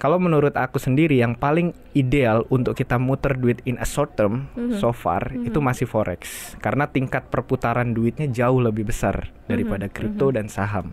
Kalau menurut aku sendiri yang paling ideal untuk kita muter duit in a short term so far itu masih forex. Karena tingkat perputaran duitnya jauh lebih besar daripada kripto dan saham.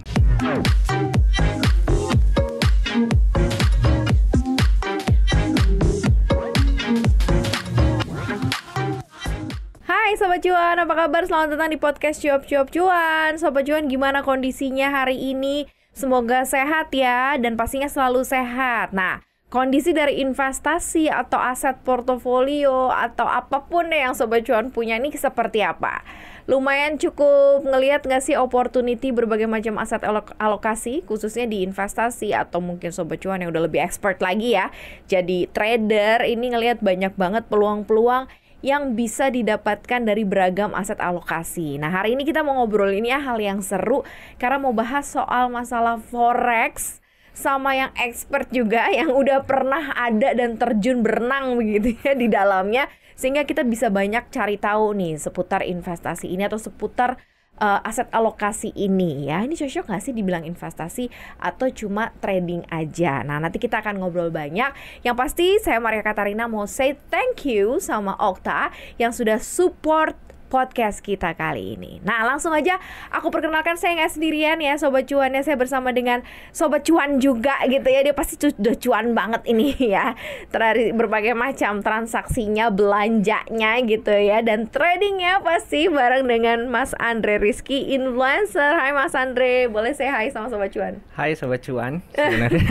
Hai Sobat Cuan, apa kabar? Selamat datang di podcast Cuap-Cuap Cuan. Sobat Cuan, gimana kondisinya hari ini? Semoga sehat ya, dan pastinya selalu sehat. Nah, kondisi dari investasi atau aset portofolio atau apapun deh yang Sobat Cuan punya ini seperti apa? Lumayan cukup ngelihat nggak sih opportunity berbagai macam aset alokasi, khususnya di investasi, atau mungkin Sobat Cuan yang udah lebih expert lagi ya, jadi trader, ini ngelihat banyak banget peluang-peluang yang bisa didapatkan dari beragam aset alokasi. Nah, hari ini kita mau ngobrol ini hal yang seru karena mau bahas soal masalah forex sama yang expert juga yang udah pernah ada dan terjun berenang begitu ya di dalamnya, sehingga kita bisa banyak cari tahu nih seputar investasi ini atau seputar aset alokasi ini ya. Ini cocok nggak sih dibilang investasi atau cuma trading aja? Nah, nanti kita akan ngobrol banyak. Yang pasti saya Maria Katarina mau say thank you sama Okta yang sudah support podcast kita kali ini. Nah, langsung aja aku perkenalkan, saya nggak sendirian ya Sobat Cuan ya. Saya bersama dengan Sobat Cuan juga gitu ya. Dia pasti sudah cuan banget ini ya. Dari berbagai macam transaksinya, belanjanya gitu ya. Dan tradingnya pasti bareng dengan Mas Andre Rizky, influencer. Hai Mas Andre, boleh say hi sama Sobat Cuan? Hai Sobat Cuan, sebenarnya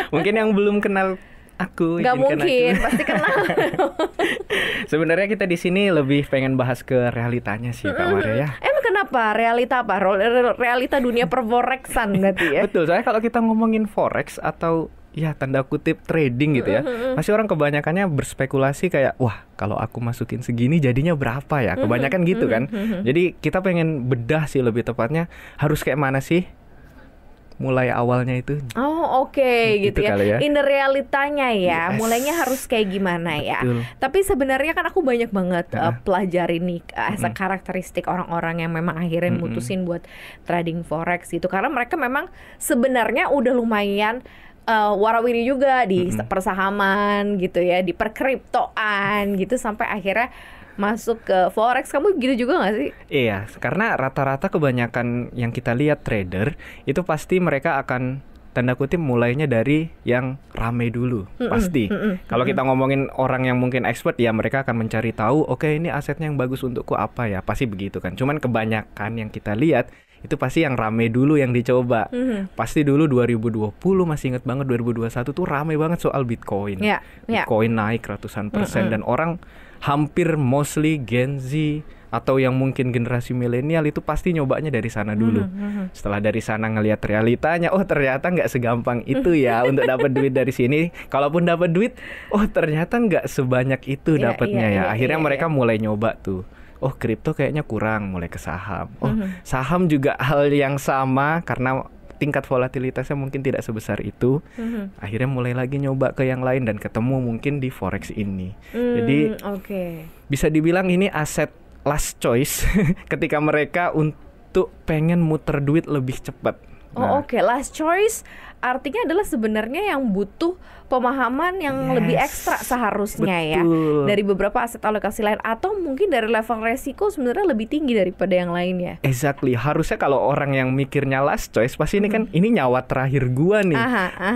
mungkin yang belum kenal aku, gak mungkin, aku. pasti kenal. Sebenarnya kita di sini lebih pengen bahas ke realitanya sih Kak Maria ya. Emang kenapa? Realita apa? Realita dunia perforexan berarti ya? Betul, soalnya kalau kita ngomongin forex atau ya tanda kutip trading gitu ya, masih orang kebanyakannya berspekulasi kayak, wah kalau aku masukin segini jadinya berapa ya? Kebanyakan gitu kan. Jadi kita pengen bedah sih, lebih tepatnya harus kayak mana sih mulai awalnya itu. Oh oke, gitu ya. Ya. In the realitanya ya, mulainya harus kayak gimana ya. Betul. Tapi sebenarnya kan aku banyak banget pelajari nih karakteristik orang-orang yang memang akhirnya mutusin buat trading forex gitu. Karena mereka memang sebenarnya udah lumayan warawiri juga di persahaman gitu ya, di perkriptoan gitu, sampai akhirnya masuk ke forex. Kamu gitu juga gak sih? Iya, karena rata-rata kebanyakan yang kita lihat trader itu pasti mereka akan tanda kutip mulainya dari yang rame dulu, pasti. Kalau kita ngomongin orang yang mungkin expert ya, mereka akan mencari tahu, oke, ini asetnya yang bagus untukku apa ya, pasti begitu kan. Cuman kebanyakan yang kita lihat itu pasti yang rame dulu yang dicoba. Pasti dulu 2020, masih inget banget 2021 tuh rame banget soal Bitcoin. Bitcoin naik ratusan persen dan orang hampir mostly Gen Z atau yang mungkin generasi milenial itu pasti nyobanya dari sana dulu. Setelah dari sana ngelihat realitanya, oh ternyata nggak segampang itu ya untuk dapat duit dari sini. Kalaupun dapat duit, oh ternyata nggak sebanyak itu dapatnya ya. Akhirnya mereka mulai nyoba tuh. Oh kripto kayaknya kurang, mulai ke saham. Oh saham juga hal yang sama karena tingkat volatilitasnya mungkin tidak sebesar itu. Akhirnya mulai lagi nyoba ke yang lain dan ketemu mungkin di forex ini. Jadi bisa dibilang ini aset last choice ketika mereka untuk pengen muter duit lebih cepat. Last choice artinya adalah sebenarnya yang butuh pemahaman yang lebih ekstra seharusnya ya dari beberapa aset alokasi lain, atau mungkin dari level resiko sebenarnya lebih tinggi daripada yang lainnya. Exactly, harusnya kalau orang yang mikirnya last choice pasti ini kan ini nyawa terakhir gua nih,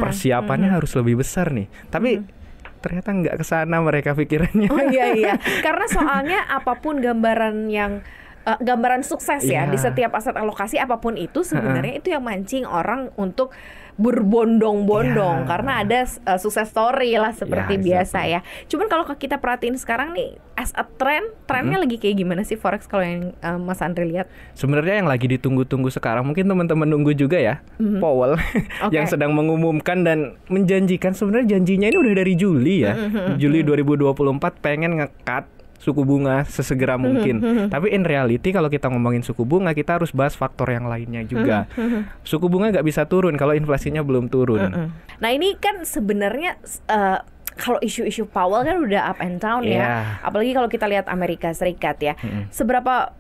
persiapannya harus lebih besar nih. Tapi ternyata nggak kesana mereka pikirannya. Iya, karena soalnya apapun gambaran sukses ya di setiap aset alokasi apapun itu sebenarnya itu yang mancing orang untuk berbondong-bondong karena ada sukses story lah seperti biasa ya. Cuman kalau kita perhatiin sekarang nih as a trendnya lagi kayak gimana sih forex kalau yang Mas Andre lihat? Sebenarnya yang lagi ditunggu-tunggu sekarang, mungkin teman-teman nunggu juga ya, Powell yang sedang mengumumkan dan menjanjikan, sebenarnya janjinya ini udah dari Juli ya. Juli 2024 pengen nge-cut suku bunga sesegera mungkin. Tapi in reality kalau kita ngomongin suku bunga, kita harus bahas faktor yang lainnya juga. Suku bunga nggak bisa turun kalau inflasinya belum turun. Nah ini kan sebenarnya kalau isu-isu Powell kan udah up and down ya. Apalagi kalau kita lihat Amerika Serikat ya. Seberapa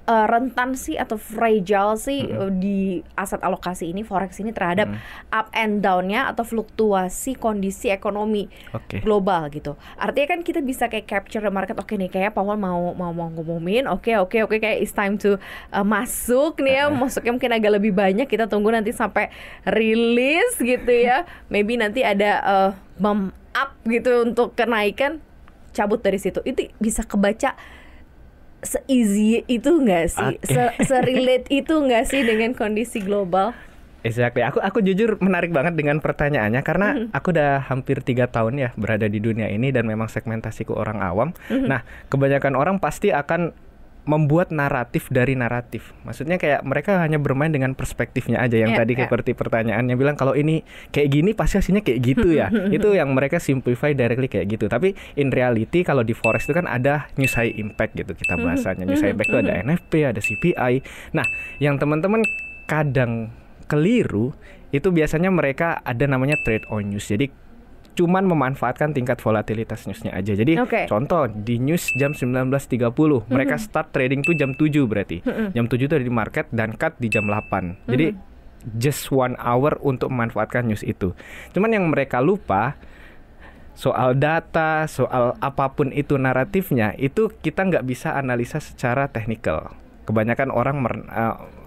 rentan sih atau fragile sih di aset alokasi ini, forex ini terhadap up and down-nya atau fluktuasi kondisi ekonomi global gitu. Artinya kan kita bisa kayak capture the market. Oke nih, kayak Paul mau ngumumin, oke kayak it's time to masuk nih ya. Masuknya mungkin agak lebih banyak, kita tunggu nanti sampai rilis gitu ya. Maybe nanti ada bump up gitu untuk kenaikan, cabut dari situ. Itu bisa kebaca se-easy itu nggak sih? Se-relate itu nggak sih dengan kondisi global? Exactly. Aku jujur menarik banget dengan pertanyaannya karena aku udah hampir 3 tahun ya berada di dunia ini dan memang segmentasiku orang awam. Nah, kebanyakan orang pasti akan membuat naratif dari naratif. Maksudnya kayak mereka hanya bermain dengan perspektifnya aja yang tadi seperti pertanyaannya bilang kalau ini kayak gini pasti hasilnya kayak gitu ya. Itu yang mereka simplify directly kayak gitu. Tapi in reality kalau di forex itu kan ada news high impact gitu kita bahasanya. News high impact itu ada NFP, ada CPI. Nah, yang teman-teman kadang keliru itu biasanya mereka ada namanya trade on news. Jadi cuman memanfaatkan tingkat volatilitas newsnya aja. Jadi contoh di news jam 19.30 mereka start trading tuh jam 7 berarti. Jam 7 itu ada di market dan cut di jam 8. Jadi just 1 hour untuk memanfaatkan news itu. Cuman yang mereka lupa soal data, soal apapun itu naratifnya, itu kita nggak bisa analisa secara teknikal. Kebanyakan orang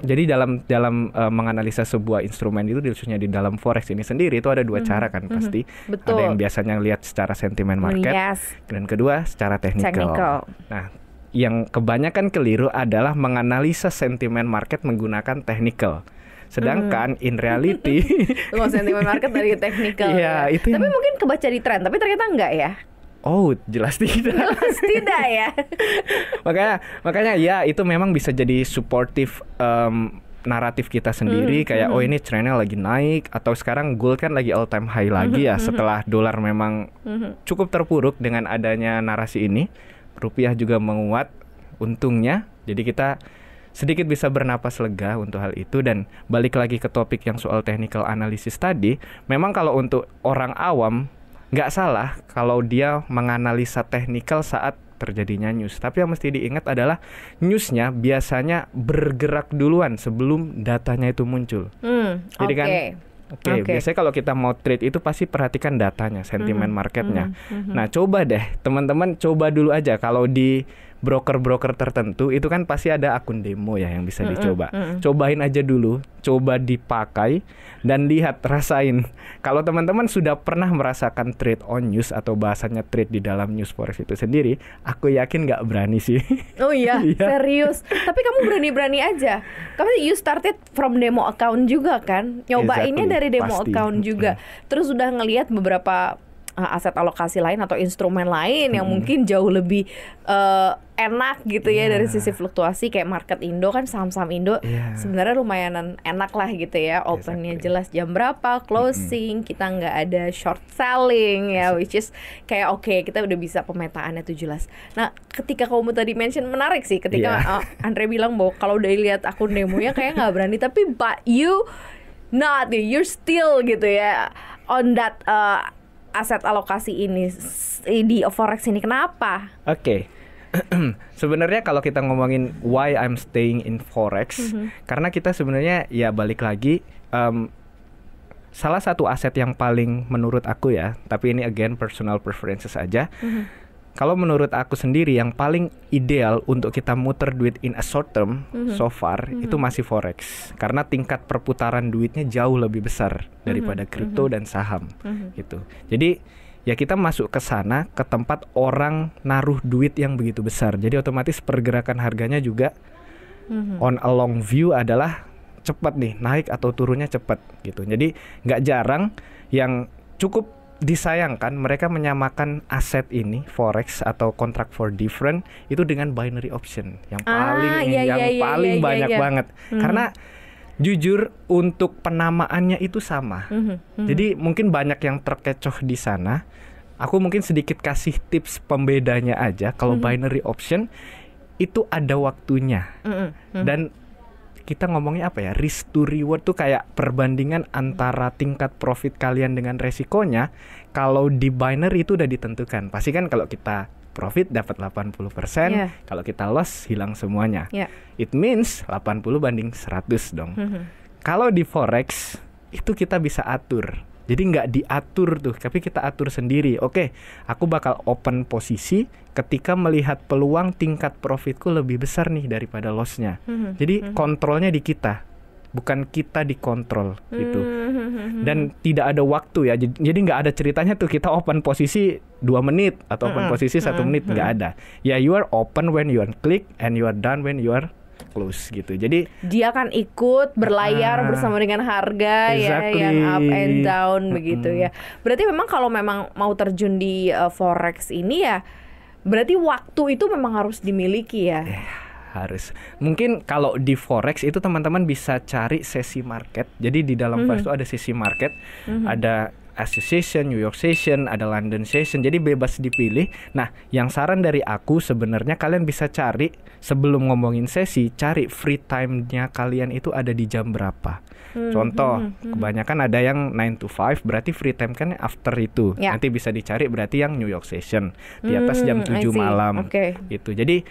jadi dalam menganalisa sebuah instrumen itu, khususnya di dalam forex ini sendiri itu ada 2 cara kan pasti. Betul. Ada yang biasanya lihat secara sentimen market, dan kedua secara technical. Nah, yang kebanyakan keliru adalah menganalisa sentimen market menggunakan technical. Sedangkan in reality sentimen market dari technical. Iya, itu tapi mungkin kebaca di trend, tapi ternyata enggak ya. Oh, jelas tidak. Jelas tidak ya. makanya ya itu memang bisa jadi supportive naratif kita sendiri kayak oh ini trennya lagi naik, atau sekarang gold kan lagi all time high lagi ya setelah dolar memang cukup terpuruk dengan adanya narasi ini. Rupiah juga menguat untungnya. Jadi kita sedikit bisa bernapas lega untuk hal itu. Dan balik lagi ke topik yang soal technical analysis tadi, memang kalau untuk orang awam nggak salah kalau dia menganalisa teknikal saat terjadinya news. Tapi yang mesti diingat adalah newsnya biasanya bergerak duluan sebelum datanya itu muncul. Jadi kan biasanya kalau kita mau trade itu pasti perhatikan datanya, sentimen marketnya. Nah, coba deh teman-teman, coba dulu aja kalau di broker-broker tertentu itu kan pasti ada akun demo ya yang bisa dicoba. Cobain aja dulu, coba dipakai dan lihat, rasain. Kalau teman-teman sudah pernah merasakan trade on news atau bahasanya trade di dalam news forex itu sendiri, aku yakin nggak berani sih. Oh iya, serius. Tapi kamu berani-berani aja. Kamu you started from demo account juga kan? Nyobainnya dari demo account juga. Terus udah ngelihat beberapa aset alokasi lain atau instrumen lain yang mungkin jauh lebih enak gitu ya dari sisi fluktuasi, kayak market Indo kan, saham-saham Indo sebenarnya lumayanan enak lah gitu ya, opennya jelas jam berapa, closing, kita nggak ada short selling ya, which is kayak kita udah bisa pemetaannya tuh jelas. Nah, ketika kamu tadi mention menarik sih ketika Andre bilang bahwa kalau udah lihat akun demonya kayak nggak berani, tapi but you're still gitu ya on that aset alokasi ini di forex ini. Kenapa? Sebenarnya kalau kita ngomongin why I'm staying in forex, karena kita sebenarnya ya balik lagi salah satu aset yang paling menurut aku ya, tapi ini again personal preferences aja. Kalau menurut aku sendiri yang paling ideal untuk kita muter duit in a short term so far itu masih forex, karena tingkat perputaran duitnya jauh lebih besar daripada kripto dan saham gitu. Jadi ya kita masuk ke sana, ke tempat orang naruh duit yang begitu besar. Jadi otomatis pergerakan harganya juga on a long view adalah cepat nih, naik atau turunnya cepat gitu. Jadi nggak jarang yang cukup disayangkan mereka menyamakan aset ini forex atau contract for different itu dengan binary option yang paling banyak banget. Karena jujur untuk penamaannya itu sama. Jadi mungkin banyak yang terkecoh di sana. Aku mungkin sedikit kasih tips pembedanya aja. Kalau binary option itu ada waktunya. Dan kita ngomongnya apa ya, risk to reward tuh kayak perbandingan antara tingkat profit kalian dengan resikonya. Kalau di binary itu udah ditentukan. Pasti kan kalau kita profit dapat 80%, kalau kita loss hilang semuanya. It means 80 banding 100 dong. Kalau di forex itu kita bisa atur. Jadi nggak diatur tuh, tapi kita atur sendiri. Oke, aku bakal open posisi ketika melihat peluang tingkat profitku lebih besar nih daripada lossnya. Jadi kontrolnya di kita, bukan kita dikontrol gitu. Dan tidak ada waktu ya. Jadi nggak ada ceritanya tuh kita open posisi 2 menit atau open posisi 1 menit, nggak ada. Ya, you are open when you are click and you are done when you are close gitu. Jadi dia akan ikut berlayar bersama dengan harga ya, yang up and down begitu ya. Berarti memang kalau memang mau terjun di forex ini ya, berarti waktu itu memang harus dimiliki ya. Harus. Mungkin kalau di forex itu teman-teman bisa cari sesi market. Jadi di dalam forex itu ada sesi market, ada Asia Session, New York Session, ada London Session. Jadi bebas dipilih. Nah, yang saran dari aku sebenarnya kalian bisa cari sebelum ngomongin sesi, cari free time-nya kalian itu ada di jam berapa. Contoh, kebanyakan ada yang 9 to 5, berarti free time kan after itu. Nanti bisa dicari berarti yang New York Session di atas jam 7 malam. Gitu. Jadi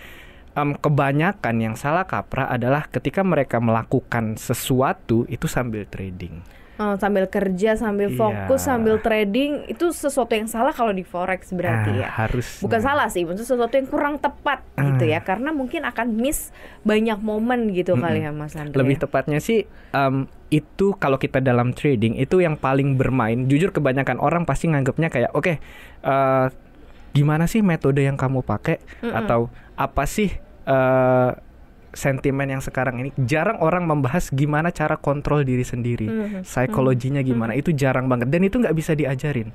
kebanyakan yang salah kaprah adalah ketika mereka melakukan sesuatu itu sambil trading. Sambil kerja, sambil fokus, sambil trading, itu sesuatu yang salah kalau di forex berarti ya. Harus. Bukan salah sih, itu sesuatu yang kurang tepat gitu ya, karena mungkin akan miss banyak momen gitu kali ya Mas Andre. Lebih tepatnya sih itu kalau kita dalam trading itu yang paling bermain. Jujur kebanyakan orang pasti nganggapnya kayak oke, gimana sih metode yang kamu pakai atau apa sih sentimen yang sekarang ini. Jarang orang membahas gimana cara kontrol diri sendiri, psikologinya gimana, itu jarang banget dan itu nggak bisa diajarin.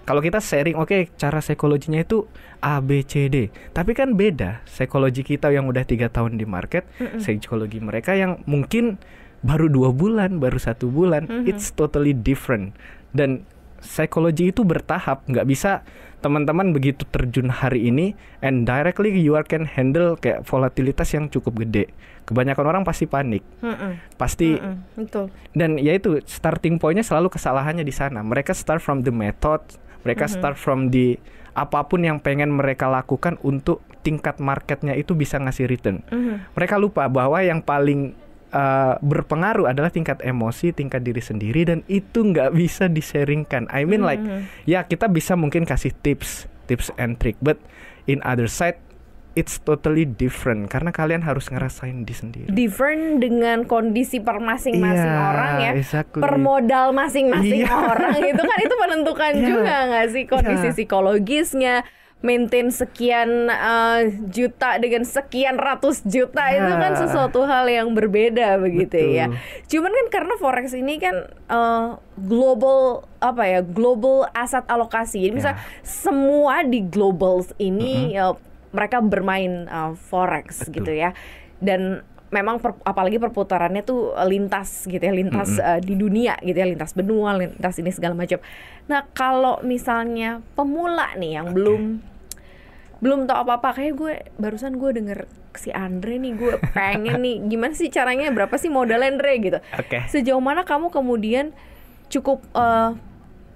Kalau kita sharing, oke, cara psikologinya itu A, B, C, D, tapi kan beda psikologi kita yang udah 3 tahun di market, psikologi mereka yang mungkin baru 2 bulan, baru 1 bulan, it's totally different. Dan psikologi itu bertahap, nggak bisa teman-teman begitu terjun hari ini and directly you can handle kayak volatilitas yang cukup gede. Kebanyakan orang pasti panik, pasti. Betul. Dan ya itu starting pointnya selalu kesalahannya di sana. Mereka start from the method, mereka start from the apapun yang pengen mereka lakukan untuk tingkat marketnya itu bisa ngasih return. Mereka lupa bahwa yang paling berpengaruh adalah tingkat emosi, tingkat diri sendiri, dan itu nggak bisa di-sharingkan. I mean like, ya kita bisa mungkin kasih tips and trick, but in other side it's totally different karena kalian harus ngerasain di sendiri. Different dengan kondisi per masing-masing orang ya, exactly. Per modal masing-masing orang itu kan itu menentukan juga nggak sih kondisi psikologisnya. Maintain sekian juta dengan sekian ratus juta itu kan sesuatu hal yang berbeda begitu. Betul. Ya. Cuman kan karena forex ini kan global aset alokasi. Jadi misal semua di global ini mereka bermain forex. Betul. Gitu ya. Dan memang apalagi perputarannya tuh lintas gitu ya, lintas di dunia gitu ya, lintas benua, lintas ini segala macam. Nah, kalau misalnya pemula nih yang belum tahu apa-apa, kayak barusan gue denger si Andre nih, gue pengen nih gimana sih caranya, berapa sih modal Andre gitu. Sejauh mana kamu kemudian cukup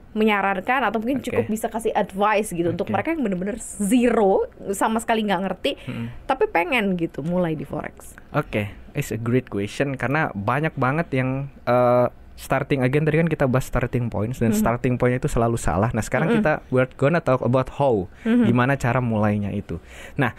menyarankan atau mungkin cukup bisa kasih advice gitu untuk mereka yang benar-benar zero, sama sekali nggak ngerti, tapi pengen gitu mulai di forex. It's a great question karena banyak banget yang starting again. Tadi kan kita bahas starting points dan starting point itu selalu salah. Nah sekarang we're gonna talk about how, gimana cara mulainya itu. Nah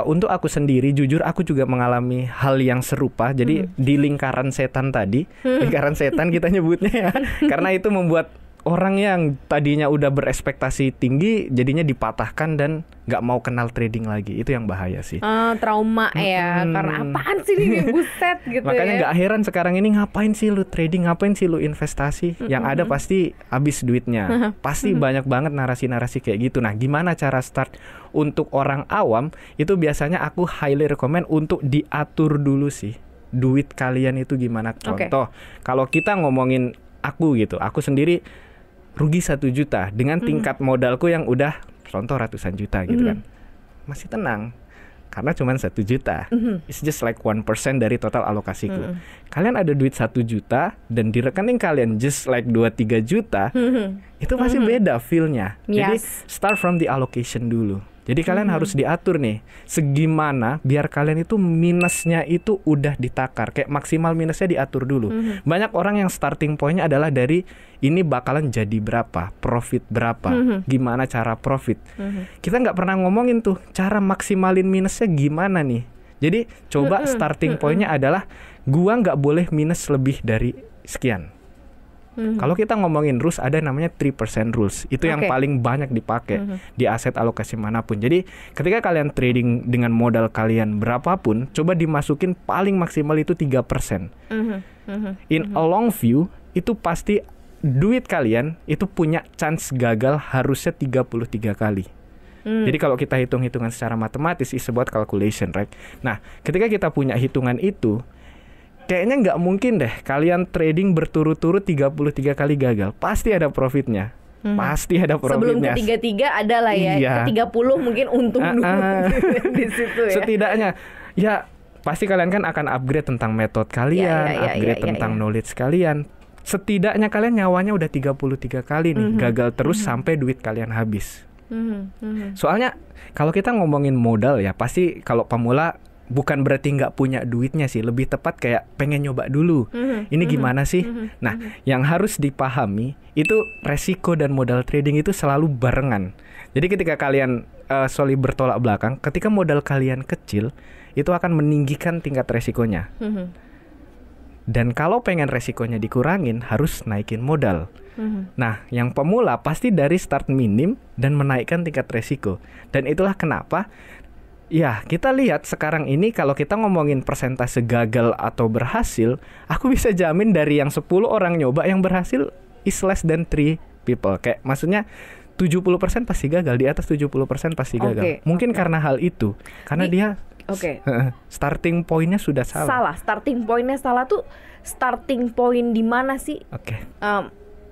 untuk aku sendiri jujur aku juga mengalami hal yang serupa. Jadi di lingkaran setan tadi, lingkaran setan kita nyebutnya ya, karena itu membuat orang yang tadinya udah berekspektasi tinggi jadinya dipatahkan dan nggak mau kenal trading lagi. Itu yang bahaya sih. Trauma ya, karena apaan sih ini, buset gitu. Makanya ya. Nggak heran sekarang ini ngapain sih lu trading, ngapain sih lu investasi. Yang ada pasti habis duitnya. Pasti banyak banget narasi-narasi kayak gitu. Nah gimana cara start? Untuk orang awam itu biasanya aku highly recommend untuk diatur dulu sih duit kalian itu gimana. Contoh kalau kita ngomongin aku gitu, aku sendiri rugi 1 juta dengan tingkat modalku yang udah contoh ratusan juta gitu kan, masih tenang karena cuma 1 juta. It's just like 1% dari total alokasiku. Kalian ada duit 1 juta dan di rekening kalian just like 2-3 juta, itu pasti beda feel-nya. Jadi start from the allocation dulu. Jadi kalian harus diatur nih, segimana biar kalian itu minusnya itu udah ditakar, kayak maksimal minusnya diatur dulu. Banyak orang yang starting pointnya adalah dari ini bakalan jadi berapa, profit berapa, gimana cara profit. Kita nggak pernah ngomongin tuh cara maksimalin minusnya gimana nih. Jadi coba starting pointnya adalah gua nggak boleh minus lebih dari sekian. Kalau kita ngomongin rules, ada namanya 3% rules. Itu yang paling banyak dipakai di aset alokasi manapun. Jadi ketika kalian trading dengan modal kalian berapapun, coba dimasukin paling maksimal itu 3%. In a long view, itu pasti duit kalian itu punya chance gagal harusnya 33 kali. Jadi kalau kita hitung-hitungan secara matematis, is about calculation, right? Nah, ketika kita punya hitungan itu, kayaknya nggak mungkin deh kalian trading berturut-turut 33 kali gagal. Pasti ada profitnya. Pasti ada profitnya. Sebelum ke 33 ada lah ya. Iya. Ke 30 mungkin untung dulu di situ ya. Setidaknya ya pasti kalian kan akan upgrade tentang metode kalian, upgrade tentang knowledge kalian. Setidaknya kalian nyawanya udah 33 kali nih gagal terus sampai duit kalian habis. Soalnya kalau kita ngomongin modal ya, pasti kalau pemula bukan berarti nggak punya duitnya sih, lebih tepat kayak pengen nyoba dulu. Ini gimana sih? Nah, yang harus dipahami itu resiko dan modal trading itu selalu barengan. Jadi ketika kalian bertolak belakang, ketika modal kalian kecil, itu akan meninggikan tingkat resikonya. Dan kalau pengen resikonya dikurangin, harus naikin modal. Nah, yang pemula pasti dari start minim dan menaikkan tingkat resiko. Dan itulah kenapa ya, kita lihat sekarang ini kalau kita ngomongin persentase gagal atau berhasil, aku bisa jamin dari yang 10 orang nyoba yang berhasil is less than 3 people. Kayak maksudnya 70% pasti gagal, di atas 70% pasti gagal. Mungkin karena hal itu, karena dia starting pointnya sudah salah. Starting pointnya salah tuh starting point di mana sih?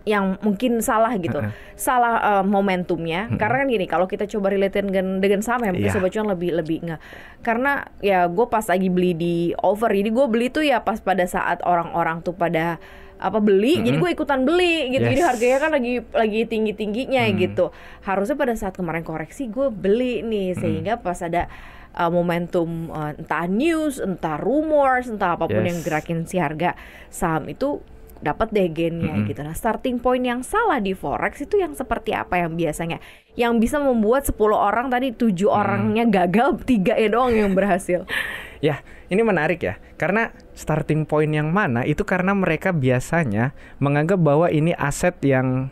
Yang mungkin salah gitu, salah momentumnya. Karena kan gini, kalau kita coba relate dengan saham ya, mungkin Sobat Cuan lebih nggak. Karena ya gue pas lagi beli di over, jadi gue beli tuh ya pas pada saat orang-orang tuh pada beli, jadi gue ikutan beli gitu. Jadi harganya kan lagi tinggi-tingginya gitu. Harusnya pada saat kemarin koreksi gue beli nih, sehingga pas ada momentum entah news, entah rumors, entah apapun yang gerakin si harga saham itu dapat deh gainnya gitu. Nah, starting point yang salah di forex itu yang seperti apa yang biasanya yang bisa membuat 10 orang tadi 7 orangnya gagal, 3 ya doang yang berhasil. Ya, ini menarik ya. Karena starting point yang mana itu karena mereka biasanya menganggap bahwa ini aset yang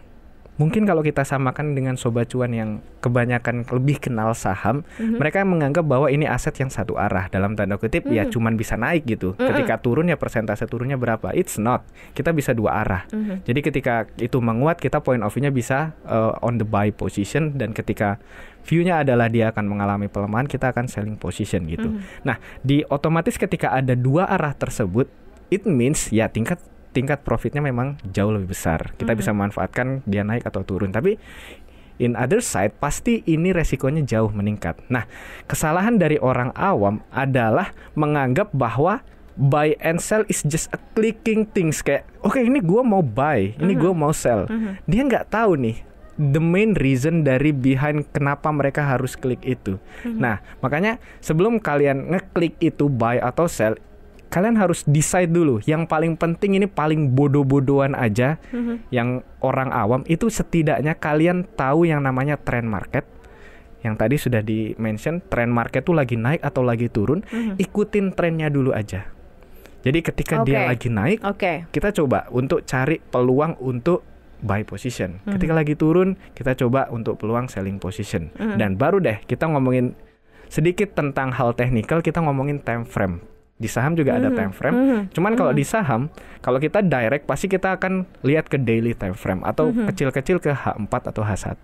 mungkin kalau kita samakan dengan Sobat Cuan yang kebanyakan lebih kenal saham, mereka menganggap bahwa ini aset yang satu arah, dalam tanda kutip ya cuman bisa naik gitu. Ketika turun ya persentase turunnya berapa. It's not. Kita bisa dua arah. Jadi ketika itu menguat, kita point of view-nya bisa on the buy position, dan ketika view-nya adalah dia akan mengalami pelemahan, kita akan selling position gitu. Nah, di otomatis ketika ada dua arah tersebut, it means ya tingkat profitnya memang jauh lebih besar. Kita bisa manfaatkan dia naik atau turun. Tapi in other side pasti ini resikonya jauh meningkat. Nah, kesalahan dari orang awam adalah menganggap bahwa buy and sell is just a clicking things. Kayak oke, ini gue mau buy, ini gue mau sell. Dia nggak tahu nih the main reason dari behind kenapa mereka harus klik itu. Nah, makanya sebelum kalian ngeklik itu buy atau sell, kalian harus decide dulu. Yang paling penting ini paling bodoh-bodohan aja, yang orang awam itu setidaknya kalian tahu yang namanya trend market. Yang tadi sudah di-mention, trend market tuh lagi naik atau lagi turun, ikutin trennya dulu aja. Jadi ketika dia lagi naik, kita coba untuk cari peluang untuk buy position. Ketika lagi turun, kita coba untuk peluang selling position. Dan baru deh kita ngomongin sedikit tentang hal teknikal, kita ngomongin time frame. Di saham juga ada time frame. Cuman kalau di saham, kalau kita direct pasti kita akan lihat ke daily time frame atau kecil-kecil ke H4 atau H1.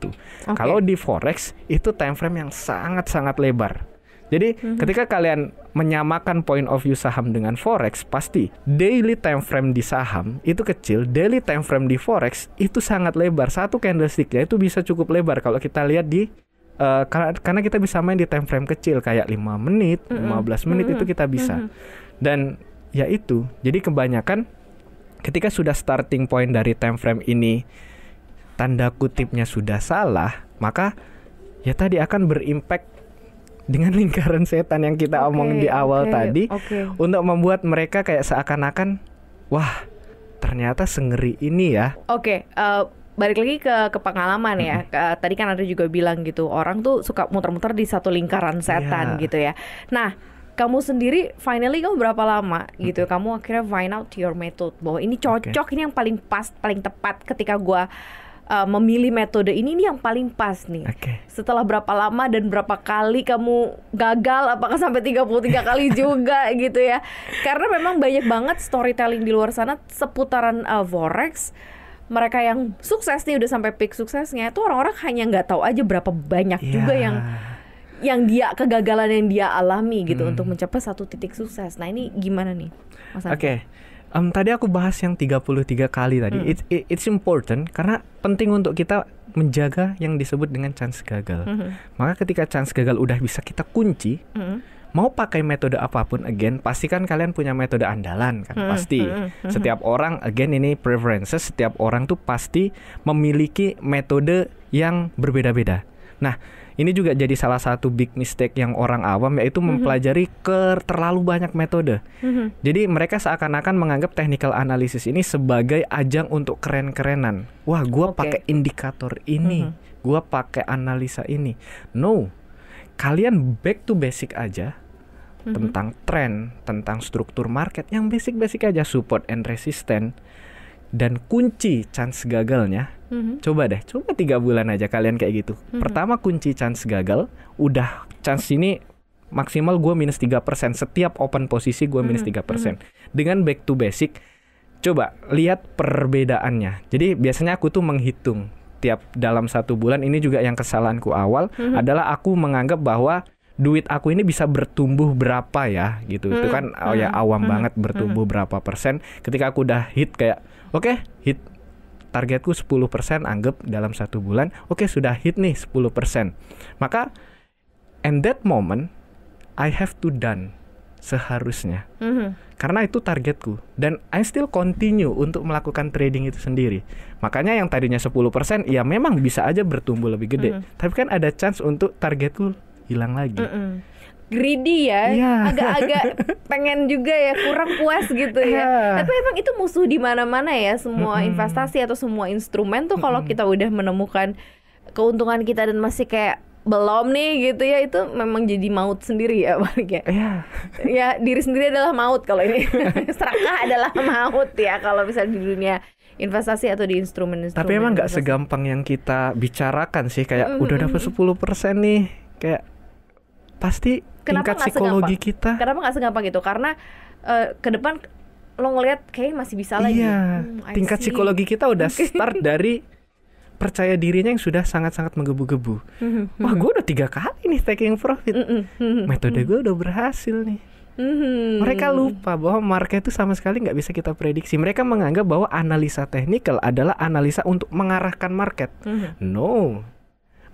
Kalau di forex itu time frame yang sangat-sangat lebar. Jadi ketika kalian menyamakan point of view saham dengan forex, pasti daily time frame di saham itu kecil, daily time frame di forex itu sangat lebar. Satu candlestick-nya itu bisa cukup lebar kalau kita lihat di karena kita bisa main di time frame kecil kayak 5 menit, 15 menit itu kita bisa. Dan ya itu, jadi kebanyakan ketika sudah starting point dari time frame ini tanda kutipnya sudah salah, maka ya tadi akan berimpact dengan lingkaran setan yang kita omongin di awal tadi, untuk membuat mereka kayak seakan-akan, wah ternyata sengeri ini ya. Balik lagi ke pengalaman ya. Tadi kan ada juga bilang gitu, orang tuh suka muter-muter di satu lingkaran setan gitu ya. Nah, kamu sendiri finally kamu berapa lama gitu kamu akhirnya find out your method bahwa ini cocok, ini yang paling pas, paling tepat ketika gua memilih metode ini yang paling pas nih. Setelah berapa lama dan berapa kali kamu gagal, apakah sampai 33 kali juga gitu ya. Karena memang banyak banget storytelling di luar sana seputaran Forex. Mereka yang sukses nih udah sampai peak suksesnya itu orang-orang hanya nggak tahu aja berapa banyak juga yang dia kegagalan yang dia alami gitu untuk mencapai satu titik sukses. Nah ini gimana nih Mas Andri? Tadi aku bahas yang 33 kali tadi. It's important karena penting untuk kita menjaga yang disebut dengan chance gagal. Maka ketika chance gagal udah bisa kita kunci, mau pakai metode apapun, again pastikan kalian punya metode andalan kan, pasti. Setiap orang, again ini preferences, setiap orang tuh pasti memiliki metode yang berbeda-beda. Nah, ini juga jadi salah satu big mistake yang orang awam, yaitu mempelajari terlalu banyak metode. Jadi mereka seakan-akan menganggap technical analysis ini sebagai ajang untuk keren-kerenan. Wah, gua pakai indikator ini, gua pakai analisa ini. No, kalian back to basic aja. Tentang tren, tentang struktur market yang basic-basic aja, support and resistance, dan kunci chance gagalnya. Coba 3 bulan aja kalian kayak gitu. Pertama kunci chance gagal, udah chance ini maksimal gue minus 3%, setiap open posisi gue minus 3%. Dengan back to basic, coba lihat perbedaannya. Jadi biasanya aku tuh menghitung tiap dalam 1 bulan. Ini juga yang kesalahanku awal adalah aku menganggap bahwa duit aku ini bisa bertumbuh berapa ya gitu. Itu kan awam banget, bertumbuh berapa persen. Ketika aku udah hit kayak hit targetku 10%, anggap dalam 1 bulan, sudah hit nih 10%. Maka and that moment I have to done seharusnya. Karena itu targetku dan I still continue untuk melakukan trading itu sendiri. Makanya yang tadinya 10% ya memang bisa aja bertumbuh lebih gede. Tapi kan ada chance untuk targetku hilang lagi. Greedy ya, agak-agak pengen juga ya, kurang puas gitu ya. Tapi emang itu musuh di mana-mana ya, semua investasi atau semua instrumen tuh kalau kita udah menemukan keuntungan kita dan masih kayak belum nih gitu ya, itu memang jadi maut sendiri ya balik ya. Ya diri sendiri adalah maut kalau ini. Serakah adalah maut ya kalau misalnya di dunia investasi atau di instrumen-instrumen. Tapi emang nggak segampang yang kita bicarakan sih, kayak udah dapat 10% nih, kayak pasti tingkat psikologi kita. Kenapa nggak segampang itu? Karena ke depan lo ngelihat kayak masih bisa lagi. Tingkat psikologi kita udah start dari percaya dirinya yang sudah sangat-sangat menggebu-gebu. Wah, gue udah 3 kali nih taking profit. Metode gue udah berhasil nih. Mereka lupa bahwa market itu sama sekali nggak bisa kita prediksi. Mereka menganggap bahwa analisa technical adalah analisa untuk mengarahkan market. No,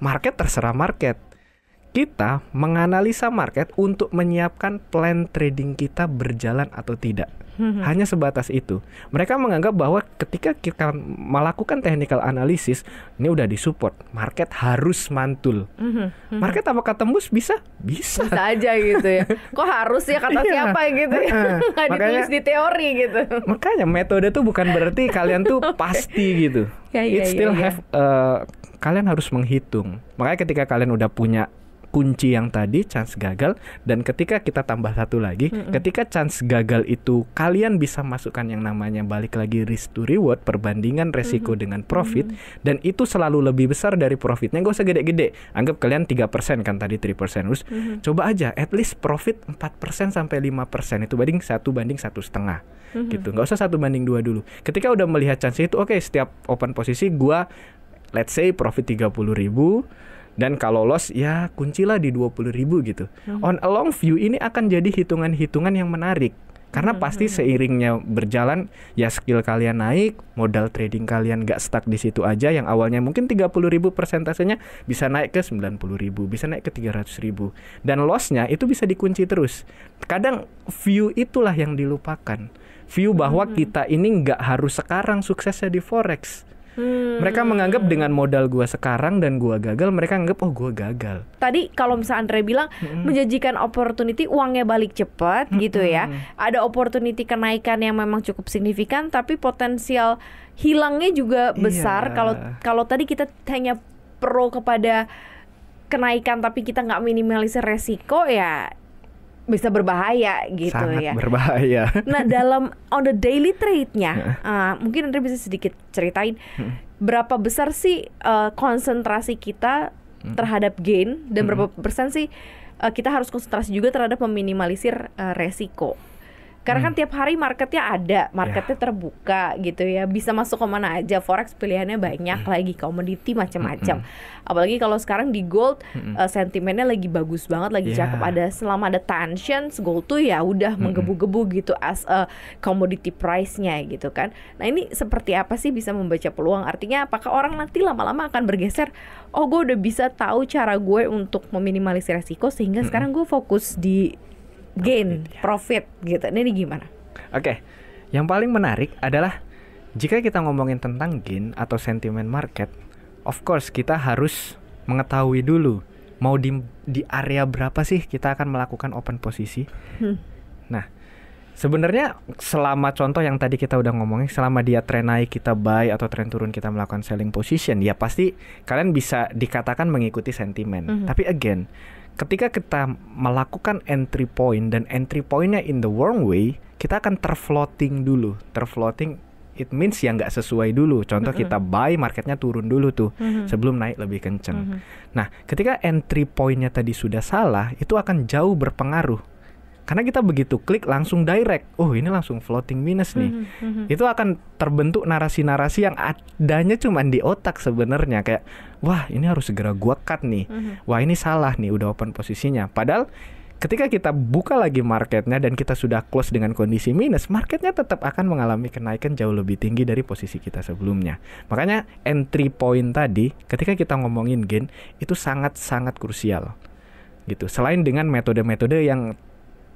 market terserah market. Kita menganalisa market untuk menyiapkan plan trading kita berjalan atau tidak. Hanya sebatas itu. Mereka menganggap bahwa ketika kita melakukan technical analysis, ini udah disupport, market harus mantul. Market apakah tembus? Bisa aja gitu ya. Kok harus ya kata siapa gitu ya. Nggak ditulis di teori gitu. Makanya metode tuh bukan berarti kalian tuh pasti gitu. It still have kalian harus menghitung. Makanya ketika kalian udah punya kunci yang tadi chance gagal, dan ketika kita tambah satu lagi, ketika chance gagal itu kalian bisa masukkan yang namanya balik lagi risk to reward, perbandingan resiko dengan profit, dan itu selalu lebih besar dari profitnya. Gak usah gede-gede, anggap kalian 3% kan tadi 3%, terus coba aja at least profit 4% sampai 5%, itu banding 1/1,5 gitu. Gak usah 1/2 dulu. Ketika udah melihat chance itu, setiap open posisi gua let's say profit 30.000, dan kalau loss ya kuncilah di 20.000 gitu. On a long view ini akan jadi hitungan-hitungan yang menarik. Karena pasti seiringnya berjalan ya skill kalian naik, modal trading kalian gak stuck di situ aja. Yang awalnya mungkin 30.000 persentasenya bisa naik ke 90.000, bisa naik ke 300.000. Dan lossnya itu bisa dikunci terus. Kadang view itulah yang dilupakan. View bahwa kita ini gak harus sekarang suksesnya di Forex. Mereka menganggap dengan modal gua sekarang dan gua gagal, mereka anggap oh gua gagal. Tadi kalau misalnya Andre bilang menjanjikan opportunity uangnya balik cepat gitu ya. Ada opportunity kenaikan yang memang cukup signifikan, tapi potensial hilangnya juga besar. Kalau tadi kita hanya pro kepada kenaikan tapi kita nggak minimalisir resiko, ya bisa berbahaya gitu. Sangat ya. berbahaya. Nah, dalam on the daily trade-nya, mungkin Andre bisa sedikit ceritain berapa besar sih konsentrasi kita terhadap gain dan berapa persen sih kita harus konsentrasi juga terhadap meminimalisir resiko. Karena kan tiap hari marketnya terbuka gitu ya, bisa masuk kemana aja. Forex pilihannya banyak lagi, komoditi macam-macam. Apalagi kalau sekarang di gold sentimennya lagi bagus banget, lagi cakep. Selama ada tensions, gold tuh ya udah menggebu-gebu gitu as a commodity price-nya gitu kan. Nah ini seperti apa sih bisa membaca peluang? Artinya apakah orang nanti lama-lama akan bergeser, oh gue udah bisa tahu cara gue untuk meminimalisir resiko sehingga sekarang gue fokus di gain, profit gitu. Ini gimana? Oke, yang paling menarik adalah jika kita ngomongin tentang gain atau sentimen market, of course kita harus mengetahui dulu mau di area berapa sih kita akan melakukan open posisi. Nah, sebenarnya selama contoh yang tadi kita udah ngomongin, selama dia tren naik kita buy atau tren turun kita melakukan selling position, ya pasti kalian bisa dikatakan mengikuti sentimen. Tapi again, ketika kita melakukan entry point dan entry pointnya in the wrong way, kita akan terfloating dulu. Terfloating it means ya nggak sesuai dulu. Contoh kita buy, marketnya turun dulu tuh sebelum naik lebih kenceng. Nah, ketika entry pointnya tadi sudah salah, itu akan jauh berpengaruh. Karena kita begitu klik langsung direct, oh ini langsung floating minus nih. Itu akan terbentuk narasi-narasi yang adanya cuma di otak sebenarnya, kayak wah ini harus segera gua cut nih. Wah ini salah nih udah open posisinya. Padahal ketika kita buka lagi marketnya dan kita sudah close dengan kondisi minus, marketnya tetap akan mengalami kenaikan jauh lebih tinggi dari posisi kita sebelumnya. Makanya entry point tadi ketika kita ngomongin gain itu sangat-sangat krusial gitu. Selain dengan metode-metode yang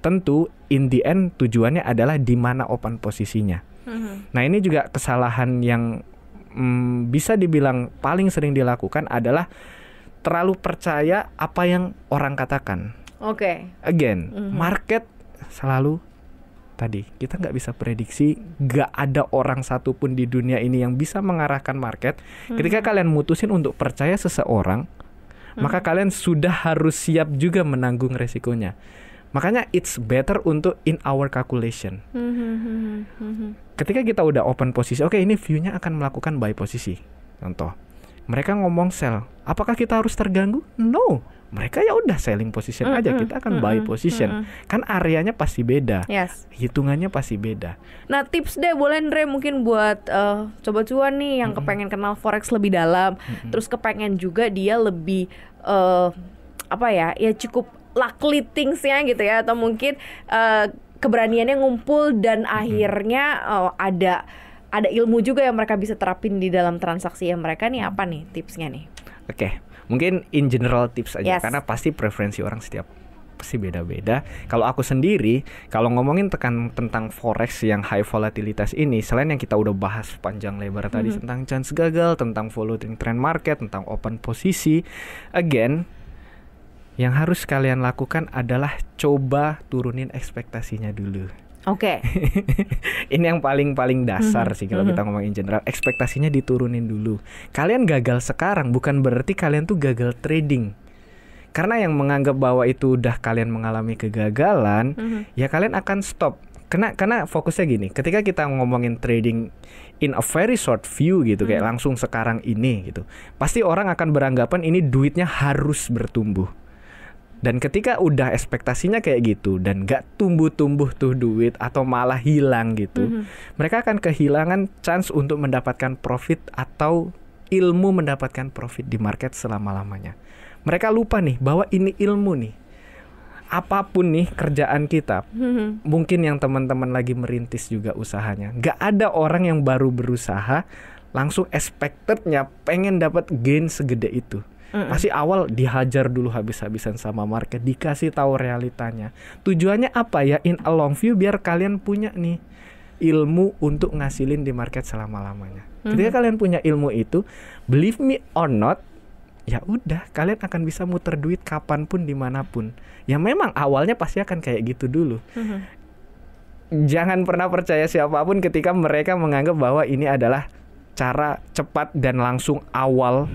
tentu in the end tujuannya adalah di mana open posisinya. Nah ini juga kesalahan yang bisa dibilang paling sering dilakukan adalah terlalu percaya apa yang orang katakan. Again, market selalu tadi kita nggak bisa prediksi, nggak ada orang satupun di dunia ini yang bisa mengarahkan market. Ketika kalian mutusin untuk percaya seseorang, maka kalian sudah harus siap juga menanggung resikonya. Makanya it's better untuk in our calculation. Ketika kita udah open posisi, oke ini view-nya akan melakukan buy posisi. Contoh, mereka ngomong sell, apakah kita harus terganggu? No, mereka ya udah selling position aja, kita akan buy position. Kan areanya pasti beda, hitungannya pasti beda. Nah tips deh boleh Andre mungkin buat coba cuan nih yang kepengen kenal forex lebih dalam, terus kepengen juga dia lebih ya cukup lucky things-nya gitu ya, atau mungkin keberaniannya ngumpul dan akhirnya ada ilmu juga yang mereka bisa terapin di dalam transaksi yang mereka nih. Apa nih tipsnya nih? Oke, mungkin in general tips aja karena pasti preferensi orang setiap pasti beda-beda. Kalau aku sendiri, kalau ngomongin tentang forex yang high volatilitas ini, selain yang kita udah bahas panjang lebar tadi tentang chance gagal, tentang following trend market, tentang open posisi, again yang harus kalian lakukan adalah coba turunin ekspektasinya dulu. Ini yang paling dasar sih kalau kita ngomongin general. Ekspektasinya diturunin dulu. Kalian gagal sekarang bukan berarti kalian tuh gagal trading. Karena yang menganggap bahwa itu udah kalian mengalami kegagalan, ya kalian akan stop. Karena fokusnya gini, ketika kita ngomongin trading in a very short view gitu, kayak langsung sekarang ini gitu, pasti orang akan beranggapan ini duitnya harus bertumbuh. Dan ketika udah ekspektasinya kayak gitu dan gak tumbuh-tumbuh tuh duit atau malah hilang gitu, mereka akan kehilangan chance untuk mendapatkan profit atau ilmu mendapatkan profit di market selama-lamanya. Mereka lupa nih bahwa ini ilmu nih. Apapun nih kerjaan kita, mungkin yang teman-teman lagi merintis juga usahanya, gak ada orang yang baru berusaha langsung expectednya pengen dapat gain segede itu. Pasti awal dihajar dulu habis-habisan sama market, dikasih tahu realitanya. Tujuannya apa ya? In a long view biar kalian punya nih ilmu untuk ngasilin di market selama-lamanya. Ketika kalian punya ilmu itu, believe me or not, ya udah kalian akan bisa muter duit kapanpun dimanapun. Ya memang awalnya pasti akan kayak gitu dulu. Jangan pernah percaya siapapun ketika mereka menganggap bahwa ini adalah cara cepat dan langsung awal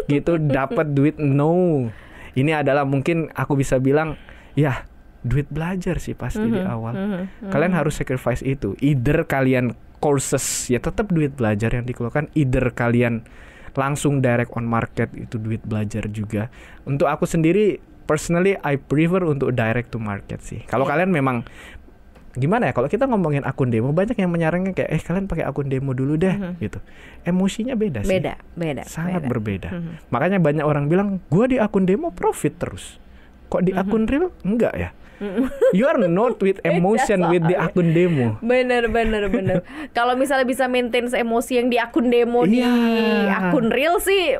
gitu dapat duit. No, ini adalah mungkin aku bisa bilang ya duit belajar sih pasti di awal. Kalian harus sacrifice itu. Either kalian courses, ya tetap duit belajar yang dikeluarkan. Either kalian langsung direct on market, itu duit belajar juga. Untuk aku sendiri, personally I prefer untuk direct to market sih. Kalau kalian memang gimana ya, kalau kita ngomongin akun demo, banyak yang menyarankan kayak kalian pakai akun demo dulu deh gitu. Emosinya beda sih. Beda. Sangat berbeda. Makanya banyak orang bilang, gua di akun demo profit terus. Kok di akun real enggak ya? You are not with emotion with di akun demo. Bener. Kalau misalnya bisa maintain emosi yang di akun demo di akun real sih,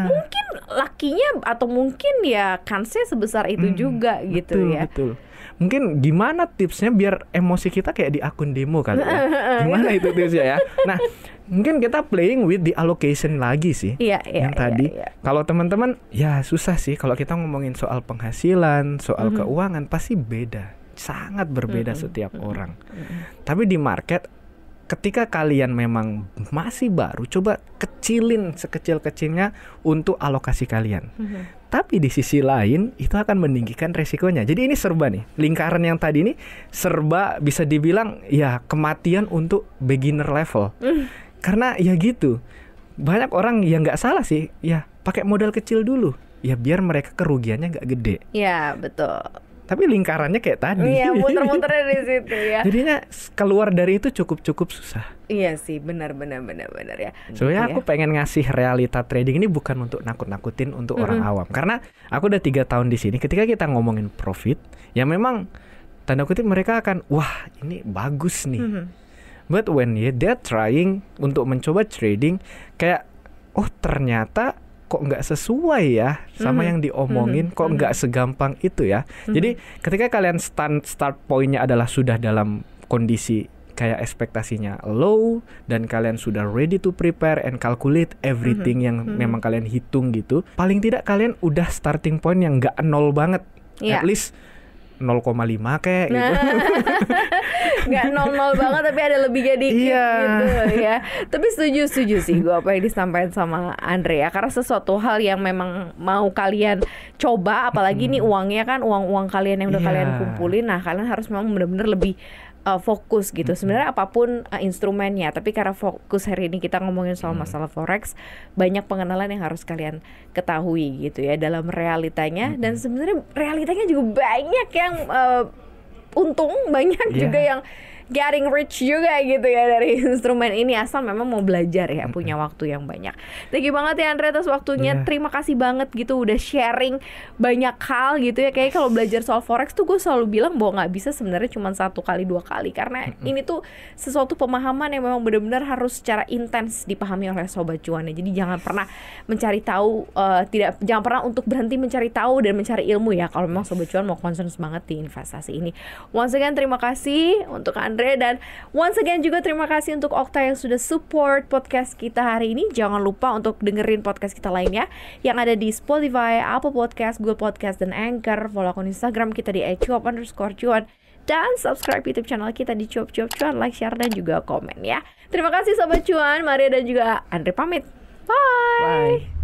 mungkin lakinya atau mungkin ya kansnya sebesar itu juga gitu ya. Betul. Mungkin gimana tipsnya biar emosi kita kayak di akun demo kali ya? Gimana itu tipsnya ya? Nah, mungkin kita playing with the allocation lagi sih. Yang tadi. Kalau teman-teman, ya susah sih kalau kita ngomongin soal penghasilan, soal keuangan, pasti beda. Sangat berbeda setiap orang. Tapi di market, ketika kalian memang masih baru, coba kecilin sekecil-kecilnya untuk alokasi kalian. Tapi di sisi lain itu akan meninggikan resikonya. Jadi ini serba nih, lingkaran yang tadi ini serba bisa dibilang ya kematian untuk beginner level. Karena ya gitu, banyak orang yang nggak salah sih, ya pakai modal kecil dulu, ya biar mereka kerugiannya nggak gede. Ya betul. Tapi lingkarannya kayak tadi. Iya, muter-muternya di situ ya. Jadinya keluar dari itu cukup susah. Iya sih, benar ya. Soalnya aku pengen ngasih realita trading ini bukan untuk nakut-nakutin untuk orang awam. Karena aku udah 3 tahun di sini. Ketika kita ngomongin profit, ya memang tanda kutip mereka akan, wah ini bagus nih. But when they're trying untuk mencoba trading, kayak, oh ternyata kok nggak sesuai ya sama yang diomongin, kok nggak segampang itu ya. Jadi ketika kalian start pointnya adalah sudah dalam kondisi kayak ekspektasinya low dan kalian sudah ready to prepare and calculate everything yang memang kalian hitung gitu, paling tidak kalian udah starting point yang nggak nol banget, at least 0,5 kayak gitu. Nggak 0 banget tapi ada lebihnya dikit gitu ya. Tapi setuju sih gue apa yang disampaikan sama Andre ya. Karena sesuatu hal yang memang mau kalian coba, apalagi nih uangnya kan uang kalian yang udah kalian kumpulin. Nah kalian harus memang benar-benar lebih fokus gitu. Sebenarnya apapun instrumennya, tapi karena fokus hari ini kita ngomongin soal masalah forex, banyak pengenalan yang harus kalian ketahui gitu ya dalam realitanya. Dan sebenarnya realitanya juga banyak yang untung, banyak juga yang getting rich juga gitu ya dari instrumen ini, asal memang mau belajar ya, punya waktu yang banyak. Thank you banget ya Andre atas waktunya. Terima kasih banget gitu udah sharing banyak hal gitu ya. Kayak kalau belajar soal forex tuh gue selalu bilang bahwa nggak bisa sebenarnya cuma 1 kali 2 kali, karena ini tuh sesuatu pemahaman yang memang benar-benar harus secara intens dipahami oleh sobat cuan ya. Jadi jangan pernah mencari tahu, jangan pernah untuk berhenti mencari tahu dan mencari ilmu ya kalau memang sobat cuan mau concern banget di investasi ini. Once again terima kasih untuk Andre, dan once again juga terima kasih untuk Okta yang sudah support podcast kita hari ini. Jangan lupa untuk dengerin podcast kita lainnya yang ada di Spotify, Apple Podcast, Google Podcast, dan Anchor. Follow akun Instagram kita di @cuap_cuan dan subscribe YouTube channel kita di Cuap Cuan, like, share, dan juga komen ya. Terima kasih sobat cuan, Maria dan juga Andre pamit. Bye.